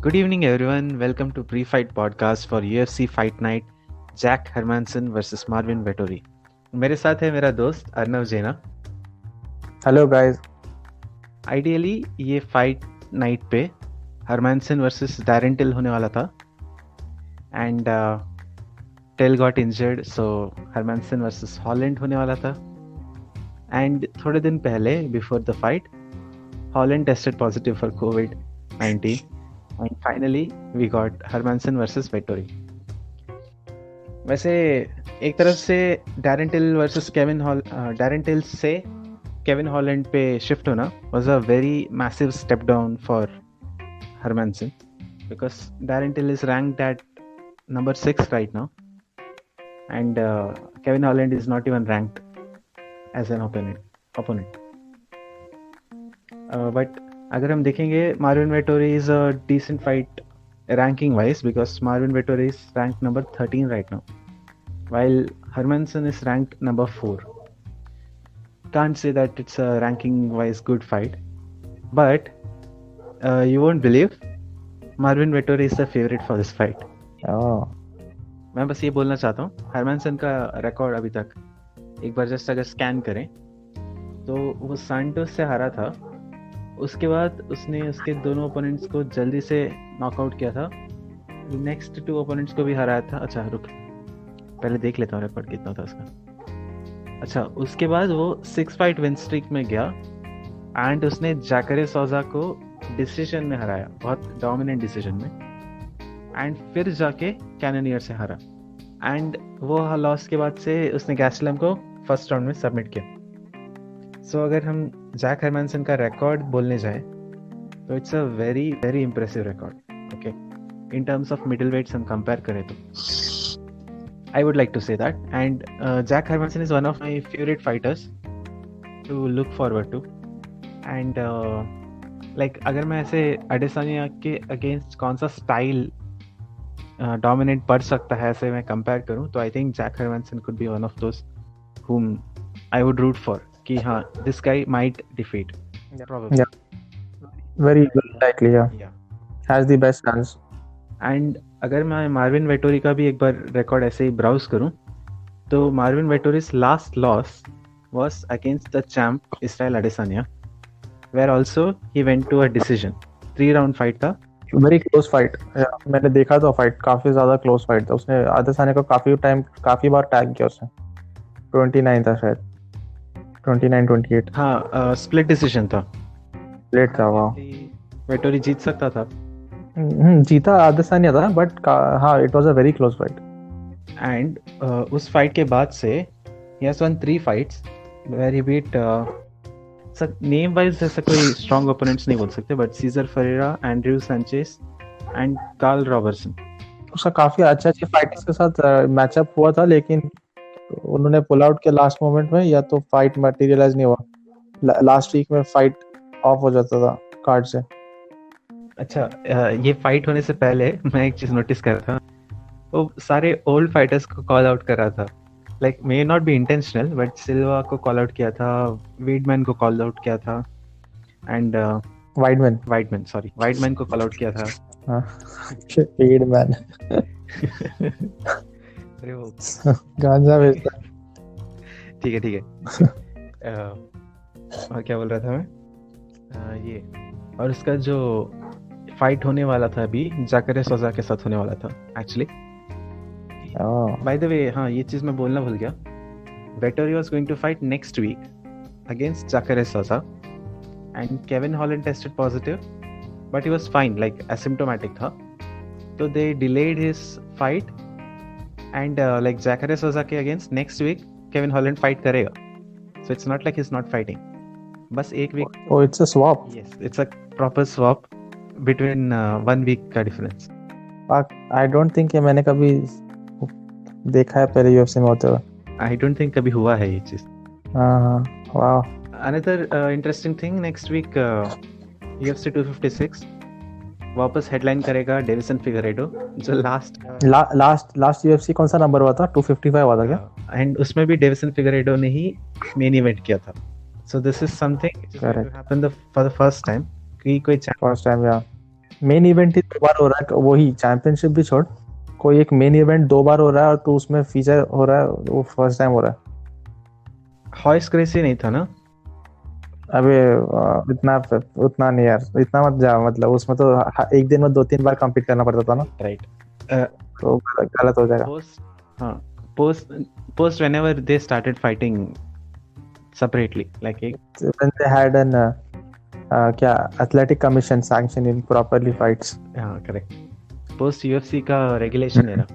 Good evening, everyone. Welcome to Pre-Fight Podcast for UFC Fight Night. Jack Hermansson versus Marvin Vettori. मेरे साथ है मेरा दोस्त Arnav Jena. Hello guys. Ideally ये fight night पे हरमानसन वर्सेस डैरेन टिल होने वाला था and Till got injured, so Hermansson versus Holland होने वाला था. एंड थोड़े दिन पहले before the fight Holland tested positive for कोविड-19 and finally we got Hermansson versus Vettori. वैसे एक तरफ से डैरेन टिल से केविन हॉलैंड पे शिफ्ट होना was a very massive step down for Hermansson because Darren Till is ranked at number 6 right now and Kevin Holland is not even ranked as an opponent. But अगर हम देखेंगे Marvin Vettori is a decent fight ranking wise because Marvin Vettori is ranked number 13 right now while Hermansson is ranked number 4. Can't say that it's a ranking wise good fight, but you won't believe Marvin Vettori is the favorite for this fight. मैं बस ये बोलना चाहता हूँ हरमानसन का record अभी तक एक बार जस्ट अगर स्कैन करें तो वो सांटोस से हारा था, उसके बाद उसने उसके दोनों ओपोनेंट्स को जल्दी से नॉकआउट किया था, नेक्स्ट 2 ओपोनेंट्स को भी हराया था. अच्छा रुक, पहले देख लेता हूँ रिकॉर्ड कितना था उसका. अच्छा, उसके बाद वो 6 फाइट विन स्ट्रीक में गया एंड उसने जैकरे सोजा को डिसीजन में हराया, बहुत डोमिनेंट डिसीजन में, एंड फिर जाके कैनोनियर से हारा. एंड वो लॉस के बाद से उसने गैस्टेलम को फर्स्ट राउंड में सबमिट किया. सो अगर हम जैक हरमानसन का रिकॉर्ड बोलने जाएं तो it's a very very impressive record. Okay, in terms of middleweights हम कंपेयर करें तो I would like to say that, and Jack Hermansson is one of my favorite fighters to look forward to. And like अगर मैं ऐसे Adesanya के against कौन सा style dominate पड़ सकता है ऐसे मैं कंपेयर करूं तो I think Jack Hermansson could be one of those whom I would root for कि हाँ this guy might defeat. Probably. Yeah. Very likely, yeah. Has the best chance. And अगर मैं मार्विन वेटोरी का भी एक बार record ऐसे ही browse करूं तो Marvin Vettori's last loss was against the champ Israel Adesanya, where also he went to a decision. 3 round fight था, very close fight. मैंने देखा था फाइट, काफी ज्यादा क्लोज फाइट था. उसने आदेसानिया को काफी बार टैग किया उसने. 29 था शायद, 29-28. हाँ स्प्लिट डिसीजन था. लेट था. वाह, वेटोरी जीत सकता था. जीता आदेसानिया था बट हाँ it was a very close fight. And उस फाइट के बाद से he has won 3 fights where he beat name wise ऐसा कोई स्ट्रॉन्ग ओपोनेंट्स नहीं बोल सकते but Cesar Ferreira, Andrew Sanchez and Carl Robertson. उसका काफी अच्छी फाइटर्स के साथ मैचअप हुआ था लेकिन उन्होंने पुल आउट किया लास्ट मोमेंट में, या तो फाइट मटेरियलाइज नहीं हुआ. लास्ट वीक में फाइट ऑफ हो जाता था कार्ड से. अच्छा, ये फाइट होने से पहले मैं एक चीज नोटिस कर रहा था, वो सारे ओल्ड फाइटर्स को कॉल आउट कर रहा था. Like may not be intentional but Silva को कॉल आउट किया था, वीडमैन को कॉल आउट किया था, एंड वाइडमैन को कॉल आउट किया था. वीडमैन अरे वो गांजा बेचता. ठीक है. और क्या बोल रहा था मैं, ये और उसका जो फाइट होने वाला था अभी जैकरे सोजा के साथ होने वाला था एक्चुअली. बाय द वे हाँ ये चीज मैं बोलना भूल गया, Vettori was going to fight next week against Jacare Souza and Kevin Holland tested positive but he was fine, like asymptomatic था, तो they delayed his fight and like Jacare Souza के against next week Kevin Holland fight करेगा. So it's not like he is not fighting, बस एक week. Oh, it's a swap. Yes, it's a proper swap between 1 week का difference. I don't think ये मैंने कभी देखा है पहले UFC में होते हुए. I don't think कभी हुआ है ये चीज. हाँ. Wow. Another interesting thing, next week UFC 256 वापस हेडलाइन करेगा डेविसन फिगरेडो, जो लास्ट UFC कौन सा नंबर हुआ था? 255 हुआ था क्या? एंड उसमें भी डेविसन फिगरेडो ने ही मेन इवेंट किया था. So this is something which is going to happen for the first time. कि कोई First time, yeah. Main event ही 2 बार हो रहा है, वही चैंपियनशिप भी छोड़, कोई एक मेन इवेंट 2 बार हो रहा है और तू उसमें फीचर हो रहा है, वो फर्स्ट टाइम हो रहा है। हॉर्स ग्रेसी नहीं था ना? अबे इतना उतना नहीं यार, इतना मत जा, मतलब उसमें तो एक दिन में 2-3 बार कम्पीट करना पड़ता था ना, राइट। तो गलत हो जाएगा। पोस्ट हाँ, post whenever they started fighting separately, like एक When they had an क्या athletic commission sanctioning properly fights. हाँ करेक्ट, पोस्ट UFC का regulation era,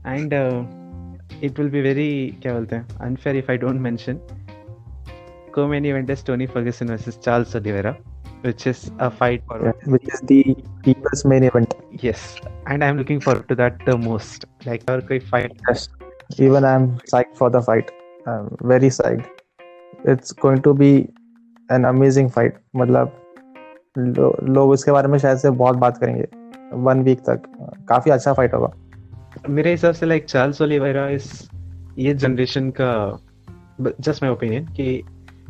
and it will be very क्या बोलते हैं unfair if I don't mention co-main event is Tony Ferguson versus Charles Oliveira, which is a fight for which is the people's main event. yes, and I'm looking forward to that the most. Like और कोई fight Yes, even I'm psyched for the fight. I'm very psyched. It's going to be an amazing fight. मतलब लोग इसके बारे में शायद से बहुत बात करेंगे 1 वीक तक। काफी अच्छा फाइट होगा मेरे हिसाब से। लाइक चार्ल्स ओलिवेरा इस ये जनरेशन का, जस्ट माय ओपिनियन, कि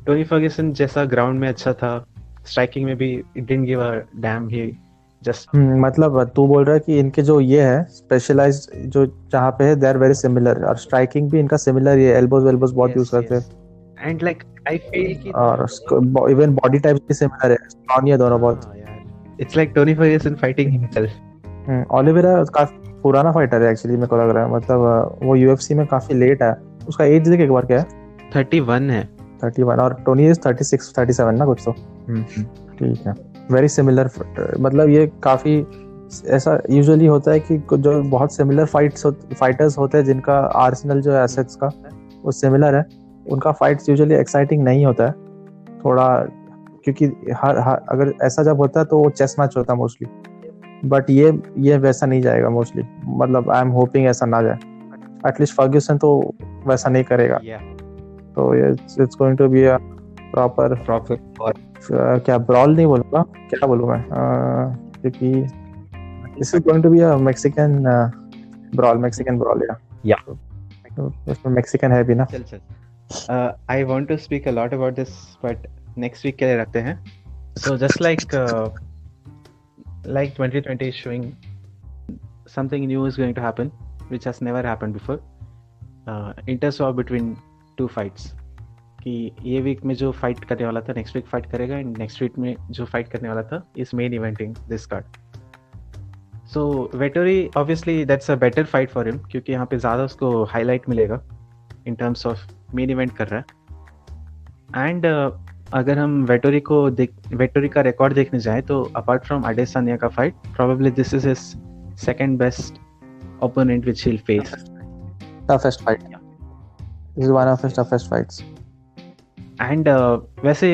टोनी फर्ग्यूसन जैसा ग्राउंड में अच्छा था, स्ट्राइकिंग में भी didn't give a dam, he just मतलब तू बोल रहा है कि इनके जो ये है स्पेशलाइज्ड जो जहाँ पे है दे आर वेरी सिमिलर, और स्ट्राइकिंग भी इनका सिमिलर, ये एल्बोज बहुत यूज करते हैं, एंड लाइक आई फील कि और इवन बॉडी टाइप भी सिमिलर है, स्ट्रॉन्ग है दोनों बहुत। It's like Tony Ferguson fighting himself. Oliveira काफी पुराना फाइटर है एक्चुअली, मेरे को लग रहा है, मतलब वो यूएफसी में काफी लेट है। उसका एज देख एक बार क्या है, 31 है। 31, और टोनी इज 36 37 ना कुछ तो। ठीक है, वेरी सिमिलर। मतलब ये काफी ऐसा यूजुअली होता है कि जो बहुत सिमिलर फाइटर्स होते हैं जिनका आर्सेनल जो है एसेट्स का वो सिमिलर है, उनका फाइट्स यूजुअली एक्साइटिंग नहीं होता है थोड़ा, क्योंकि हर अगर ऐसा जब होता है तो वो चेस मैच होता है मोस्टली, बट ये वैसा नहीं जाएगा मोस्टली। मतलब आई एम होपिंग ऐसा ना जाए, एटलीस्ट फर्ग्यूसन तो वैसा नहीं करेगा। तो it's going to be a proper क्या ब्रॉल नहीं बोलूँगा, क्या बोलूँ मैं, क्योंकि this is going to be a Mexican brawl या इसमें मैक्सिकन है भी ना। I want to speak a lot about this, but next week के लिए रखते हैं। So just like 2020 is showing something new is going to happen which has never happened before. Interswap between two fights, कि ये week में जो fight करने वाला था नेक्स्ट वीक फाइट करेगा, एंड नेक्स्ट वीक में जो फाइट करने वाला था is main eventing this card. So Vettori obviously that's a better fight for him, क्योंकि यहाँ पे ज़्यादा उसको हाईलाइट मिलेगा इन टर्म्स ऑफ मेन इवेंट कर रहा है। एंड अगर हम वेटोरी का रिकॉर्ड देखने जाएं तो अपार्ट फ्रॉम अडेसानिया का fight, probably this is his second best opponent which he will face. Toughest fight, this is one of his toughest fights. And वैसे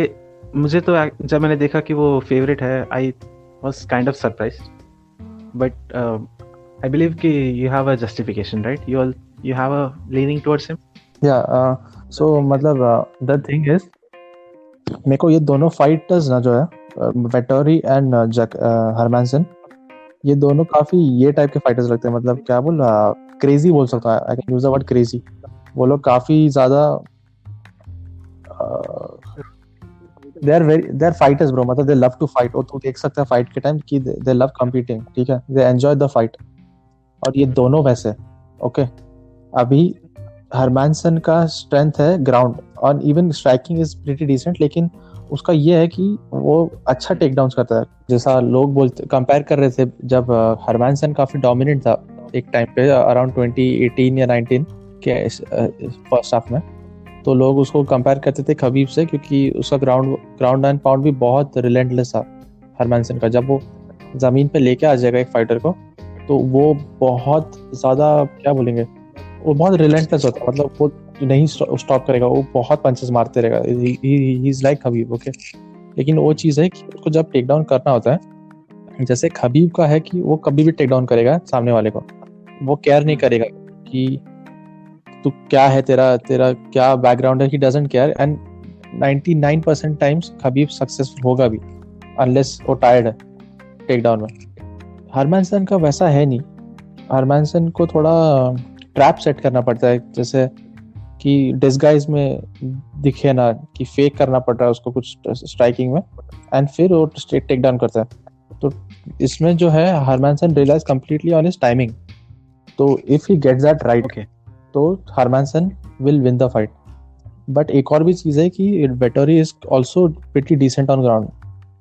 मुझे तो जब मैंने देखा कि वो फेवरेट है, I was kind of surprised, but I believe कि you have a justification, right? You have a leaning towards him. या सो मतलब द थिंग इज, मेरे को ये दोनों फाइटर्स ना जो है वेटोरी एंड हरमैनसन, ये दोनों काफी ये टाइप के फाइटर्स लगते हैं। मतलब क्या बोल, क्रेजी बोल सकता हूँ, I can use the word crazy. वो लोग काफी ज्यादा दे आर फाइटर्स ब्रो, मतलब दे लव टू फाइट। और तू देख सकता है फाइट के टाइम कि दे लव कम्पीटिंग, ठीक है, दे एंजॉय द फाइट। और ये दोनों वैसे ओके। अभी हरमैनसन का स्ट्रेंथ है ग्राउंड, और even striking is pretty decent, लेकिन उसका ये है कि वो अच्छा टेक डाउन करता है। जैसा लोग बोलते कंपेयर कर रहे थे, जब हरमैनसन काफी डोमिनेंट था एक टाइम पे अराउंड 2018 या 19 के फर्स्ट हाफ में, तो लोग उसको कंपेयर करते थे खबीब से, क्योंकि उसका ग्राउंड एंड पाउंड भी बहुत रिलेंटलेस था हरमैनसन का। जब वो जमीन पे लेके आ जाएगा एक फाइटर को, तो वो बहुत ज्यादा क्या बोलेंगे, वो बहुत रिलेंटलेस होता है, मतलब वो नहीं स्टॉप करेगा, वो बहुत पंचेस मारते रहेगा। He is like Khabib, okay. लेकिन वो चीज़ है कि उसको जब टेक डाउन करना होता है, जैसे खबीब का है कि वो कभी भी टेक डाउन करेगा सामने वाले को, वो केयर नहीं करेगा कि तू क्या है, तेरा क्या बैकग्राउंड है, he doesn't care. And 99% times Khabib successful होगा भी, अनलेस वो टायर्ड है टेक डाउन में। हरमैनसन का वैसा है नहीं, हरमैनसन को थोड़ा ट्रैप सेट करना पड़ता है। जैसे कि डिस्गाइज में दिखे ना, कि फेक करना पड़ रहा है उसको कुछ स्ट्राइकिंग में, एंड फिर वो स्ट्रेट टेक डाउन करता है। तो इसमें जो है Hermansson relies completely on his timing. तो if he gets that right Okay. तो Hermansson will win the fight. But एक और भी चीज़ है कि Vettori is also pretty decent on ground.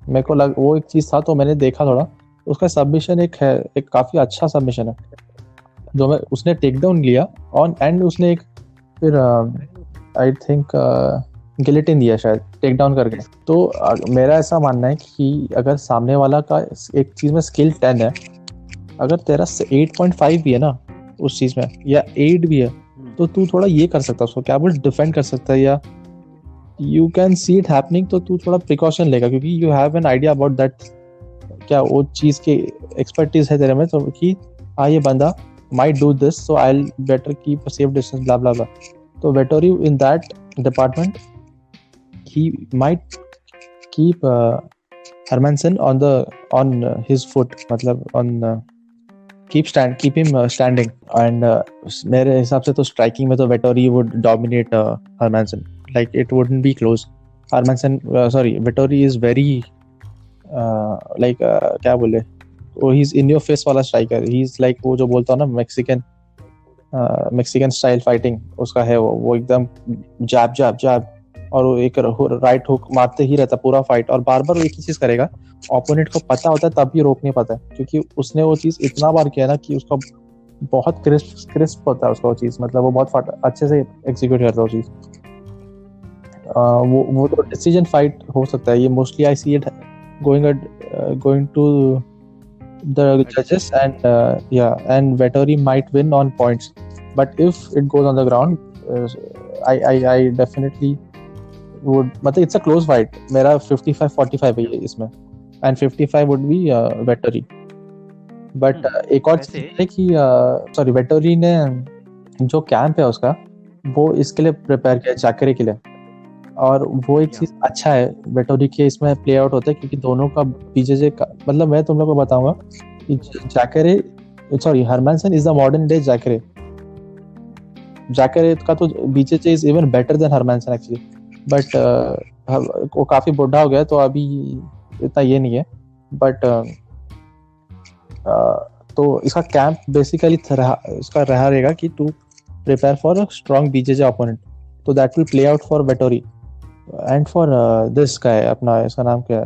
मेरे को वो एक चीज़ था, तो मैंने देखा थोड़ा, उसका सबमिशन एक है, एक काफ़ी अच्छा सबमिशन है जो मैं उसने टेक डाउन लिया ऑन एंड, उसने एक फिर आई थिंक गिलेटिन दिया शायद टेक डाउन करके। तो मेरा ऐसा मानना है कि अगर सामने वाला का एक चीज़ में स्किल 10 है, अगर तेरा 8.5 भी है ना उस चीज़ में, या 8 भी है, तो तू थोड़ा ये कर सकता है उसको, क्या बोल, डिफेंड कर सकता है, या you can see it happening, तो तू थोड़ा प्रिकॉशन लेगा क्योंकि you have an idea about that, क्या वो चीज़ की एक्सपर्टीज है तेरे में, तो कि हाँ ये बंदा might do this, so I'll better keep a safe distance, blah blah blah. So Vettori in that department, he might keep Hermansen on his foot, मतलब on keep him standing, and मेरे हिसाब से तो स्ट्राइकिंग में तो Vettori would dominate Hermansen, like it wouldn't be close. Vettori is very क्या बोले, वो he is in your face वाला स्ट्राइकर, ही इज लाइक वो जो बोलता हूँ ना मैक्सिकन स्टाइल फाइटिंग उसका है, वो एकदम जैब जैब जैब, और वो एक राइट हुक मारते ही रहता पूरा फाइट, और बार बार एक ही चीज करेगा, ओपोनेंट को पता होता है तब भी रोक नहीं पाता है, क्योंकि उसने वो चीज इतना बार किया ना कि उसका बहुत क्रिस्प होता है उसका वो चीज, मतलब वो बहुत अच्छे से एग्जीक्यूट करता है वो चीज। वो तो डिसीजन फाइट हो सकता है, ये mostly I see it going to the judges, and Vettori might win on points, but if it goes on the ground, I definitely would, मतलब it's a close fight, मेरा 55-45 है इसमें, and 55 would be Vettori, but एक और चीज़ है कि Vettori ने जो कैंप है उसका वो इसके लिए प्रिपेयर किया जैकरे के लिए, और वो एक चीज अच्छा है वेटोरी के इसमें प्ले आउट होता है, क्योंकि दोनों का बीजेजे का, मतलब मैं तुम लोग को बताऊंगा कि Hermansson is the modern day Jacare का, तो BJJ is even better than Hermansson actually, but वो काफी बुढ़ा हो गया तो अभी इतना ये नहीं है, बट तो इसका कैंप बेसिकली इसका रहेगा कि to prepare for a strong BJJ opponent, तो that will play out for Vettori and for this guy, अपना इसका नाम क्या है,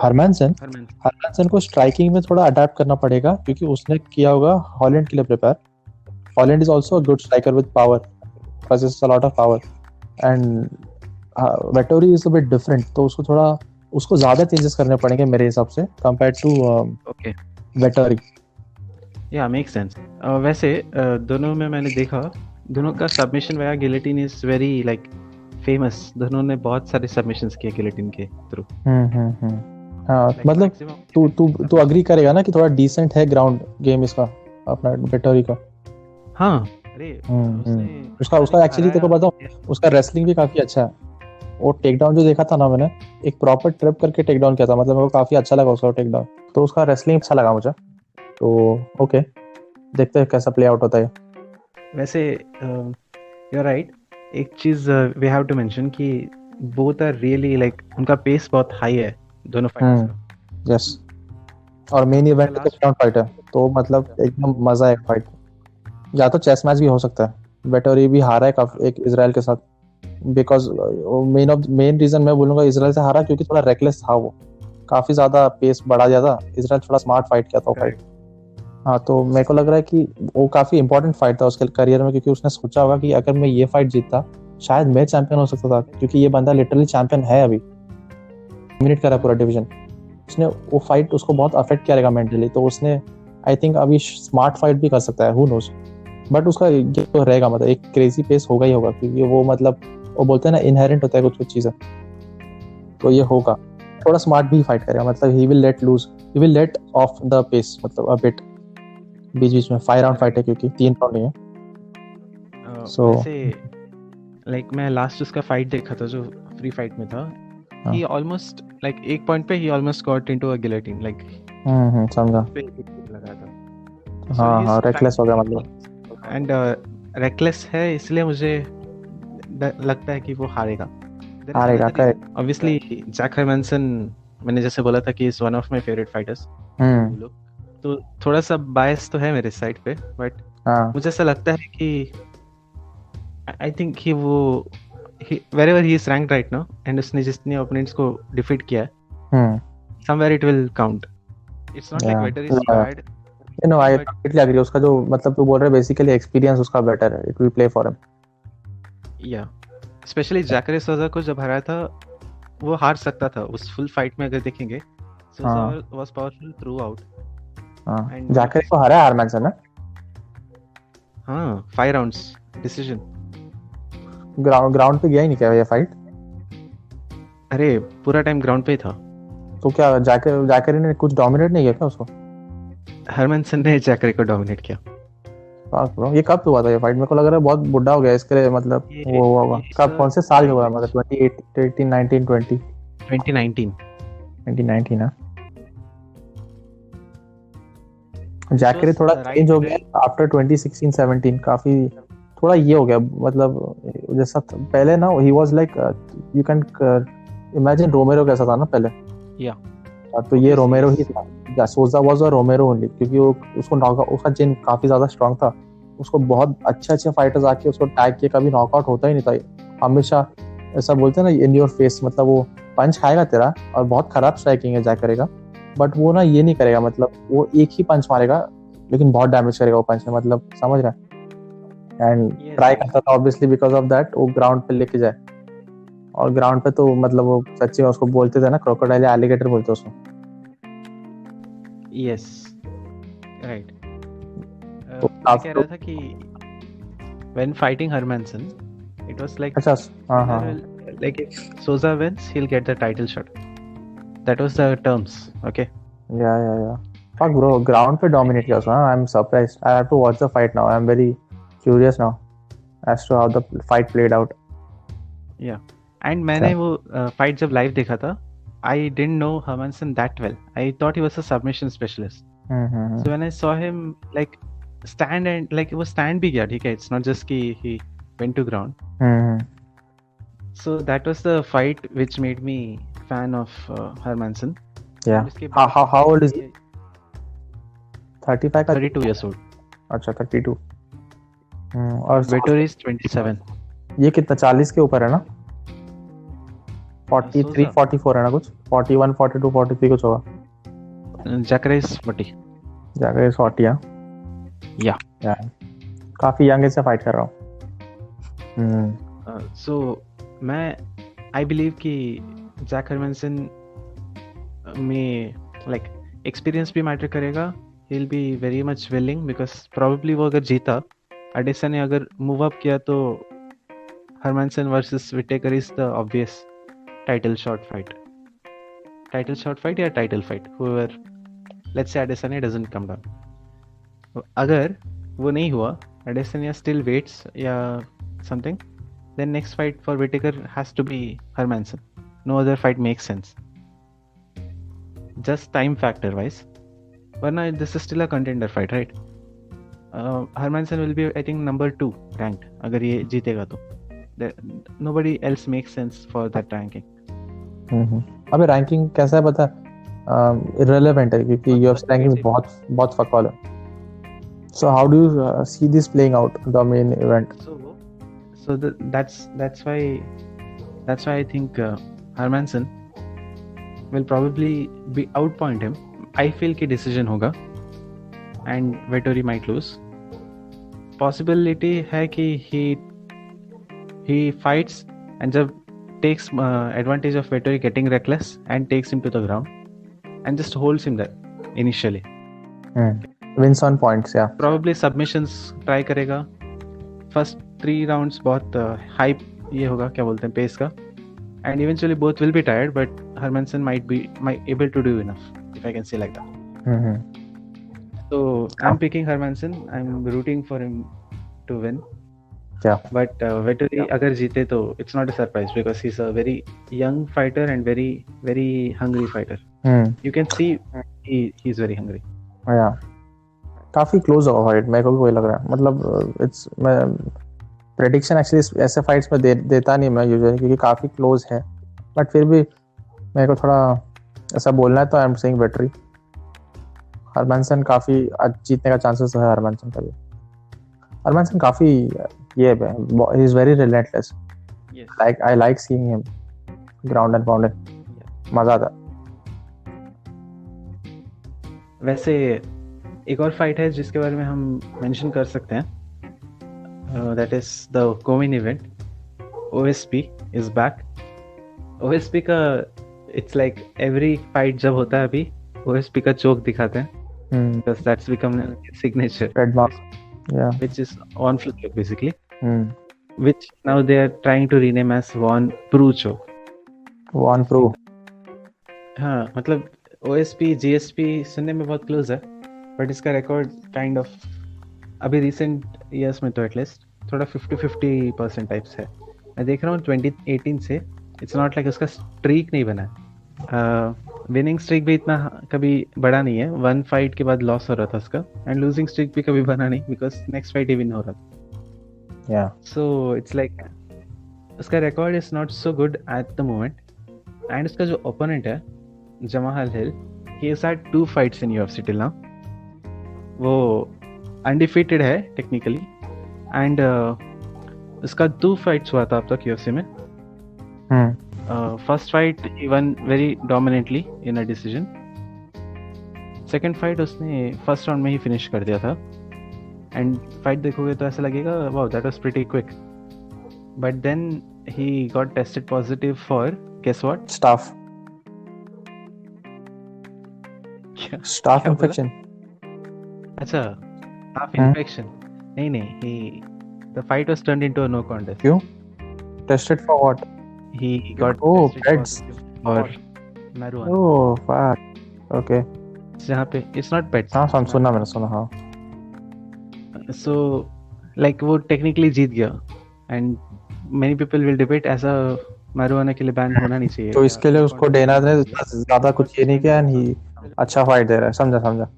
हरमैनसन को स्ट्राइकिंग में थोड़ा अडेप्ट करना पड़ेगा, क्योंकि उसने किया होगा हॉलैंड के लिए prepare. Holland is also a good striker with power, possesses a lot of power, and Vettori is a bit different, तो उसको ज्यादा चेंजेस करने पड़ेंगे मेरे हिसाब से compared to Vettori. Yeah, makes sense. वैसे दोनों में मैंने देखा, दोनों का सबमिशन वया guillotine is very like famous, दोनों ने बहुत सारे सबमिशंस किए गिलेटिन के थ्रू। हाँ, मतलब तू अग्री करेगा ना कि थोड़ा डिसेंट है ग्राउंड गेम इसका, अपना वेटोरी का। हाँ, अरे उसका एक्चुअली तेरे को बताऊं, उसका रेसलिंग भी काफी अच्छा है। वो टेक डाउन जो देखा था ना मैंने, एक प्रॉपर ट्रिप करके टेक डाउन किया था, मतलब मेरे को काफी अच्छा लगा उसका टेक डाउन, तो उसका रेसलिंग अच्छा लगा मुझे। तो ओके, देखते हैं कैसा प्ले आउट होता है। वैसे यू आर राइट, एक चीज वी हैव टू मेंशन कि बोथ आर रियली लाइक, उनका पेस बहुत हाई है दोनों फाइटर्स का। यस, और मेन इवेंट का ग्राउंड फाइट है, तो मतलब एकदम मजा है फाइट। या तो चेस मैच भी हो सकता है, वेटोरी भी हारा है काफी एक इजराइल के साथ, बिकॉज मेन रीजन मैं बोलूंगा इजराइल से हारा क्योंकि थोड़ा रेकलेस था, वो काफी ज्यादा पेस बढ़ा दिया था, इजराइल थोड़ा स्मार्ट फाइट किया था वो फाइट। हाँ, तो मेरे को लग रहा है कि वो काफी इंपॉर्टेंट फाइट था उसके करियर में, क्योंकि उसने सोचा होगा कि अगर मैं ये फाइट जीतता शायद मैं चैंपियन हो सकता था, क्योंकि ये बंदा लिटरली चैंपियन है अभी, डोमिनेट कर रहा है पूरा डिवीजन। उसने वो फाइट उसको बहुत अफेक्ट करेगा मेंटली, तो उसने आई थिंक अभी स्मार्ट फाइट भी कर सकता है, हु नोस, बट उसका ये तो रहेगा, मतलब एक क्रेजी पेस होगा ही होगा, क्योंकि वो मतलब वो बोलते हैं ना इनहेरेंट होता है कुछ चीजें, तो ये होगा। थोड़ा स्मार्ट भी फाइट करेगा, मतलब he will let off the pace, मतलब अ बिट, बीच में 5 राउंड फाइट है क्योंकि 3 राउंड नहीं है। सो लाइक मैं लास्ट उसका फाइट देखा था जो फ्री फाइट में था, he almost like एक पॉइंट पे he almost got into a guillotine, like समझा, पे लगा था। हाँ रेकलेस हो गया मतलब। and reckless है, इसलिए मुझे लगता है कि वो हारेगा. There is हारेगा another correct. reason. Obviously, Jack Hermanson, मैंने जैसे बोला था कि is one of my favorite fighters. हम्म. लोग तो थोड़ा सा बायस तो है मेरे साइड पे, बट हाँ. मुझे ऐसा लगता है कि आई थिंक कि वो wherever he is ranked right now and उसने जितने opponents को defeat किया है, हम्म. somewhere it will count. It's not like Yeah. Vettori is Yeah. bad, You know, I but completely agree. उसका जो मतलब तू बोल रहा है बेसिकली एक्सपीरियंस उसका बेटर है. It will play for him. yeah, especially Jacare Souza को जब हराया था, वो हार सकता था उस फुल फाइट में. अगर देखेंगे, Souza was powerful throughout. हाँ. And जाकर को हरा हरमैनसन ने. हाँ, 5 rounds decision. ग्राउंड पे गया ही नहीं क्या ये फाइट. अरे पूरा टाइम ग्राउंड पे ही था. तो क्या जाकर ने कुछ डोमिनेट नहीं किया क्या उसको. हरमनसन ने जैकरे को डोमिनेट किया. ब्रो ये कब हुआ था ये फाइट. मेरे को लग रहा है बहुत बुढ़ा हो गया इसके लिए. मतलब वो हुआ होगा कब कौन से साल में हुआ. मतलब 2018 19 20 2019 2019 ना. जैकरे थोड़ा चेंज हो गया आफ्टर 2016 17. काफी थोड़ा ये हो गया. मतलब जैसा पहले ना he was like you can imagine रोमेरो कैसा था ना पहले. या तो ये रोमेरो ही था. सोजा वाज अ रोमेरो ओनली क्योंकि वो उसको नॉकआउट उसका जिन काफी ज्यादा स्ट्रांग था. उसको बहुत अच्छे फाइटर्स आके उसको टैग किए. कभी नॉकआउट होता ही नहीं था. हमेशा ऐसा बोलते हैं ना इन योर फेस. मतलब वो पंच खाएगा तेरा और बहुत खराब स्ट्राइकिंग है जैकरेगा. बट वो ना ये नहीं करेगा. मतलब वो एक ही पंच मारेगा लेकिन बहुत डैमेज करेगा वो पंच में. मतलब समझ रहा है. एंड ट्राई करता था ऑब्वियसली बिकॉज ऑफ दैट वो ग्राउंड पे लेके जाए. और ग्राउंड पे तो मतलब वो सच्ची में उसको बोलते थे ना क्रोकोडाइल या एलिगेटर बोलते उसको. Yes right. मैं कह रहा था कि when fighting Hermanson it was like अच्छा. हाँ. like if Souza wins he'll get the title shot. That was the terms. Okay. Yeah. Fuck bro, ground पे dominate किया उसने. I'm surprised. I have to watch the fight now. I'm very curious now as to how the fight played out. Yeah. And मैंने वो fight जब live देखा था, I didn't know Hermanson that well. I thought he was a submission specialist. So when I saw him like stand and like वो stand भी किया, ठीक है. It's not just कि he went to ground. So that was the fight which made me fan of Hermanson. Yeah. How old is he? 35 का 32 years old. अच्छा 32. और Vettori is 27. ये कितना 40 के ऊपर है ना. 43 44 है ना कुछ. 41 42 43 कुछ होगा. Jacare is 40. Jacare is 40 है. Yeah. काफी यंग से फाइट कर रहा हूँ. So मैं I believe कि Jack Hermanson में like experience भी मैटर करेगा. He'll be very much willing because probably वो अगर जीता, Adesanya ने अगर move up किया तो Hermanson versus Whittaker is the obvious title shot fight. Title shot fight या title fight. Whoever, let's say Adesanya doesn't come down. अगर वो नहीं हुआ, Adesanya still waits या something, then next fight for Whittaker has to be Hermanson. No other fight makes sense. Just time factor wise. वरना this is still a contender fight, right? Hermanson will be I think number 2 ranked अगर ये जीतेगा तो. Nobody else makes sense for that ranking. अबे ranking कैसा है पता. irrelevant है क्योंकि UFC रैंकिंग बहुत फकवाल है. So how do you see this playing out the main event? So that's why I think Hermanson will probably be outpoint him. I feel कि decision होगा and Vettori might lose. Possibility है कि he fights and जब takes advantage of Vettori getting reckless and takes him to the ground and just holds him there initially. Wins on points, yeah. Probably submissions try करेगा. First 3 rounds बहुत hype ये होगा क्या बोलते हैं pace का. And eventually both will be tired, but Hermanson might be able to do enough, if I can say like that. So I'm picking Hermanson. I'm rooting for him to win. Yeah. But Vettori अगर जीते तो it's not a surprise because he's a very young fighter and very very hungry fighter. You can see he's very hungry. Yeah. काफी close होगा fight, मेरे को भी वही लग रहा है। मतलब इट्स मैं प्रेडिक्शन एक्चुअली ऐसे फाइट्स में देता नहीं मैं यूजुअली, क्योंकि काफी क्लोज है, बट फिर भी मेरे को थोड़ा ऐसा बोलना है तो आई एम सेइंग विक्ट्री। हरमनसन काफी जीतने का चांसेस है हरमनसन का भी। हरमनसन काफी ये he is very relentless, like I like seeing him ground and pound, मजा आता। वैसे एक और फाइट है जिसके बारे में हम मेंशन कर सकते हैं, that is the co main event. OSP is back. OSP का इट्स लाइक एवरी फाइट जब होता है अभी OSP का चोक दिखाते हैं, because that's become a signature trademark, yeah, which is on flip basically, which now they are trying to rename as Von Prue choke. Von Prue, हाँ मतलब OSP GSP सुनने में बहुत क्लोज है, बट इसका रिकॉर्ड काइंड ऑफ अभी recent years में तो एटलीस्ट थोड़ा 50-50% टाइप्स है। मैं देख रहा हूँ 2018 से इट्स नॉट लाइक उसका स्ट्रीक नहीं बना है, विनिंग स्ट्रीक भी इतना कभी बड़ा नहीं है, 1 फाइट के बाद लॉस हो रहा था उसका, एंड लूजिंग स्ट्रीक भी कभी बना नहीं बिकॉज नेक्स्ट फाइट ही विन हो रहा था। सो इट्स लाइक उसका record is not so good at the moment, and उसका जो ओपोनेंट है Jamal Hill, he has had 2 fights in UFC till now. वो अनडिफीटेड है टेक्निकली, एंड उसका 2 फाइट्स हुआ था अब तक UFC में। First fight he won very dominantly in a decision. Second fight उसने फर्स्ट राउंड में ही फिनिश कर दिया था, एंड फाइट देखोगे तो ऐसा लगेगा wow that was pretty quick, but then he got tested positive for guess what? Staph infection. अच्छा, staph infection. नहीं, the fight was turned into a no contest. क्यों? Tested for what? He got pets or marijuana. Oh fuck. Okay. जहाँ पे it's not pets. हाँ मैंने सुना हाँ. So like वो technically जीत गया, and many people will debate ऐसा marijuana के लिए बैन होना नहीं चाहिए। तो इसके लिए उसको डेना ने ज़्यादा कुछ ये नहीं किया, and he अच्छा फाइट दे रहा है, समझा।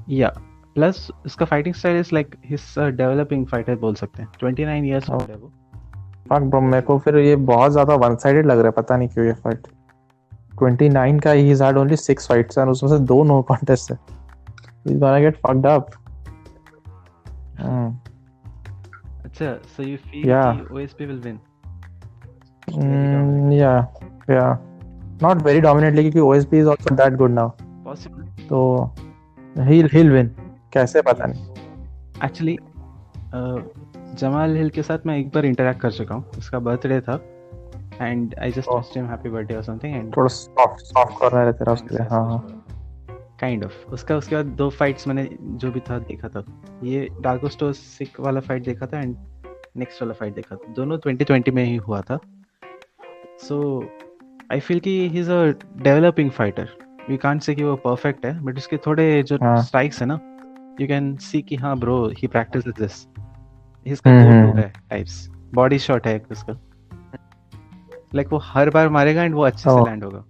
Yeah. प्लस उसका fighting style is like his developing fighter बोल सकते हैं। 29 इयर्स ओल्ड है वो। फक ब्रो, मेरे को फिर ये बहुत ज्यादा वन साइडेड लग रहा है, पता नहीं क्यों ये फाइट। 29 का ही हैड ओनली 6 फाइट्स और उसमें से 2 नो कॉन्टेस्ट है। He is gonna get fucked up. अच्छा, सो यू फील कि OSP विल विन? या नॉट वेरी डोमिनेटली, क्योंकि OSP is also that good now. Possible. तो he'll win, कैसे पता नहीं। एक्चुअली जमाल हिल के साथ मैं एक बार इंटरेक्ट कर चुका हूँ, उसका बर्थडे था, and I just wished him happy birthday और समथिंग, एंड थोड़ा सॉफ्ट कर रहा है तेरा उसके लिए। हाँ काइंड ऑफ। उसके बाद 2 फाइट्स मैंने जो भी था देखा था, ये डार्कोस्टो सिक वाला फाइट देखा था एंड नेक्स्ट वाला फाइट देखा था, दोनों 2020 में ही हुआ था। सो आई फील कि he is a developing fighter. We can't say कि वो परफेक्ट है, बट उसके थोड़े जो स्ट्राइक्स है ना, यू कैन सी कि हाँ ब्रो ही प्रैक्टिसेस दिस, इसका गो टू है टाइप्स, बॉडी शॉट है उसका, लाइक वो हर बार मारेगा एंड वो अच्छे से लैंड होगा।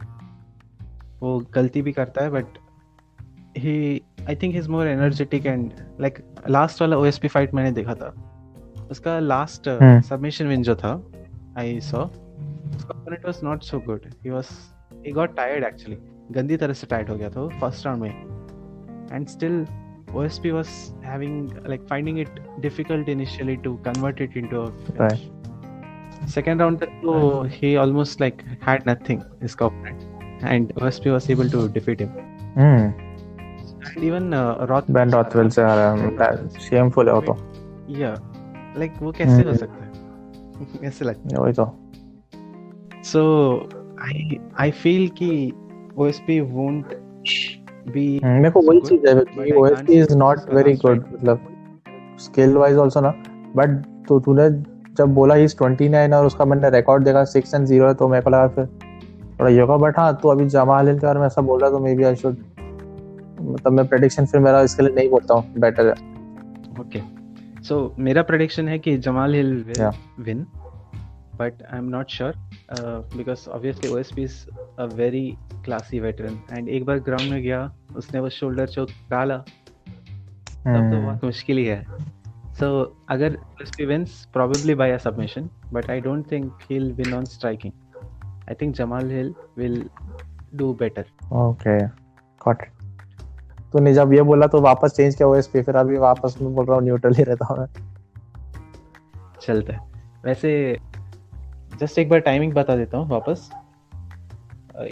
वो गलती भी करता है, but he I think he is more energetic, and like last वाला OSP फाइट मैंने देखा था, उसका लास्ट सबमिशन विन जो था आई सॉ, उसका opponent was not so good, he got tired actually, गंदी तरह से टाइट हो गया था वो फर्स्ट राउंड में, and still OSP was finding it difficult initially to convert it into a finish. Second round तक तो he almost like had nothing, his opponent, and OSP was able to defeat him. And even Ben Rothwell से हारा, shameful है वो तो। Yeah, like वो कैसे हो सकता है? ऐसे लगता है। वही तो। So I feel कि OSP won't be, मेरे को वही चीज है कि OSP is not very good, मतलब स्किल वाइज आल्सो ना, बट तो तूने जब बोला ही 29 और उसका मैंने रिकॉर्ड देखा 6-0 है, तो मेरे को लगा फिर थोड़ा ये होगा, बट हाँ तो अभी जमाल हिल के बारे में ऐसा बोल रहा तो मे बी आई शुड, मतलब मैं प्रेडिक्शन फिर मेरा इसके लिए नहीं बोलता हूँ, बेटर है। ओके, सो मेरा प्रेडिक्शन है कि Jamal Hill will win, but I'm not sure because obviously OSP is a very classy veteran and एक बार ग्राउंड में गया उसने वो शोल्डर चोक डाला तब तो बहुत मुश्किल ही है. So अगर OSP wins probably by a submission, but I don't think he'll win on striking. I think Jamal Hill will do better. Okay got it. तूने जब ये बोला तो वापस चेंज किया ओएसपी, फिर अभी वापस मैं बोल रहा हूँ न्यूट्रल ही रहता हूँ. चलता है. वैसे जस्ट एक बार टाइमिंग बता देता हूँ वापस.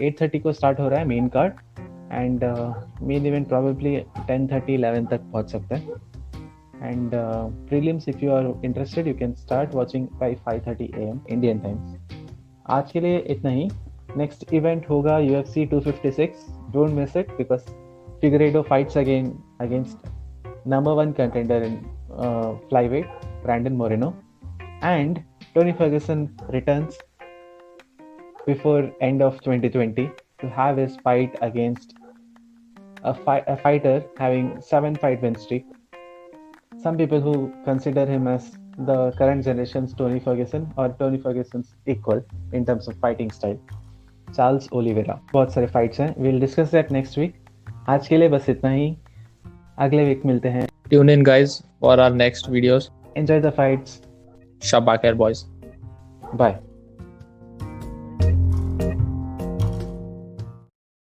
8:30 को स्टार्ट हो रहा है main card and main event probably 10:30 11 तक पहुँच सकता है. And prelims if you are interested you can start watching by 5:30 AM Indian times. आज के लिए इतना ही. नेक्स्ट इवेंट होगा UFC 256. Don't miss it because Figueiredo fights again against number 1 contender in flyweight Brandon Moreno, and Tony Ferguson returns before end of 2020 to have his fight against a fighter having 7-fight win streak. Some people who consider him as the current generation's Tony Ferguson or Tony Ferguson's equal in terms of fighting style, Charles Oliveira. बहुत सारे fights हैं. We'll discuss that next week. आज के लिए बस इतना ही. अगले week मिलते हैं. Tune in guys for our next videos. Enjoy the fights. Shabba khair boys. Bye.